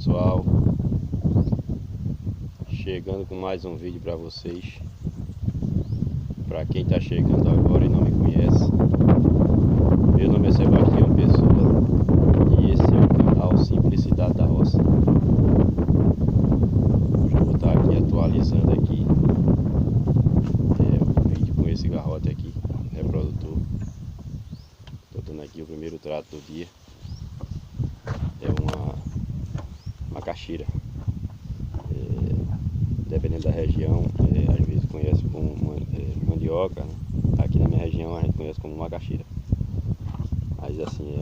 pessoal, chegando com mais um vídeo para vocês. Para quem está chegando agora e não me conhece, meu nome é Sebastião Pessoa e esse é o canal Simplicidade da Roça. Hoje eu vou estar aqui atualizando aqui o vídeo com esse garrote aqui, reprodutor. Estou dando aqui o primeiro trato do dia. É uma macaxeira. Dependendo da região, às vezes conhece como mandioca, né? Aqui na minha região a gente conhece como macaxeira. Mas assim,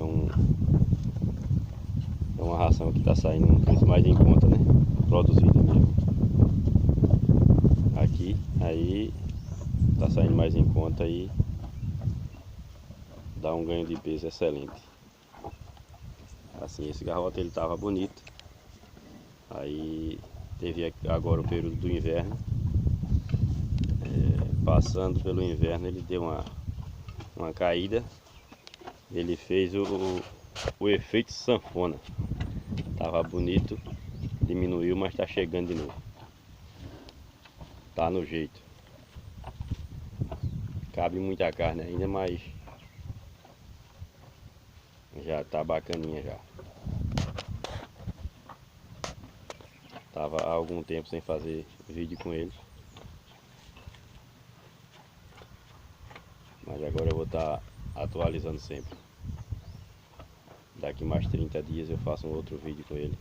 é uma ração que está saindo um preço mais em conta, né? Produzida mesmo. Aqui, aí está saindo mais em conta e dá um ganho de peso excelente. Assim, esse garrote ele estava bonito. Aí teve agora o período do inverno. Passando pelo inverno ele deu uma caída. Ele fez o efeito sanfona. Tava bonito, diminuiu, mas tá chegando de novo. Tá no jeito. Cabe muita carne ainda, mas já tá bacaninha já. Tava há algum tempo sem fazer vídeo com ele, mas agora eu vou estar atualizando sempre. Daqui mais 30 dias eu faço um outro vídeo com ele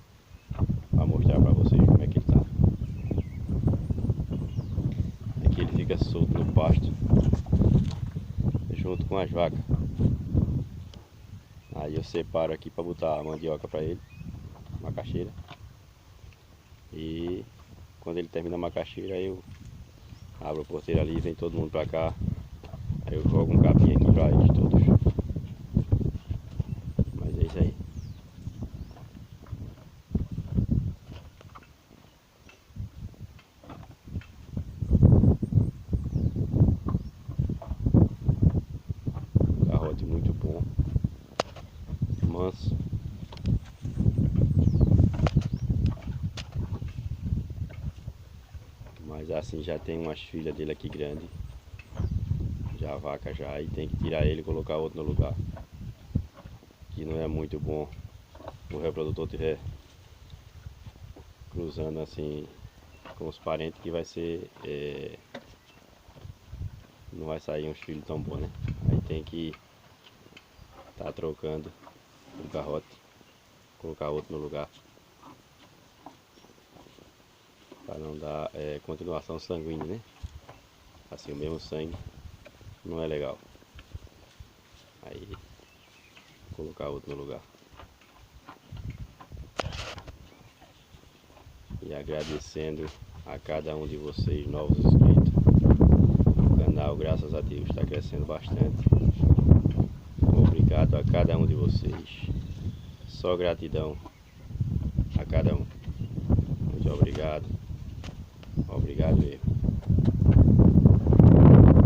para mostrar para vocês como é que ele tá. Aqui ele fica solto no pasto junto com as vacas. Aí eu separo aqui para botar a mandioca para ele, macaxeira. E quando ele termina a macaxeira, eu abro a porteira ali, vem todo mundo para cá. Aí eu jogo um capim aqui para eles todos. Mas é isso aí. Garrote muito bom, manso. Mas assim, já tem umas filhas dele aqui grande. Já a vaca já, e tem que tirar ele e colocar outro no lugar. Que não é muito bom o reprodutor estiver cruzando assim com os parentes, que vai ser não vai sair uns filhos tão bons, né? Aí tem que tá trocando o garrote, colocar outro no lugar, para não dar continuação sanguínea, né? Assim, o mesmo sangue não é legal. Aí colocar outro no lugar. E agradecendo a cada um de vocês, novos inscritos. O canal, graças a Deus, está crescendo bastante. Obrigado a cada um de vocês. Só gratidão a cada um. Muito obrigado. Obrigado mesmo.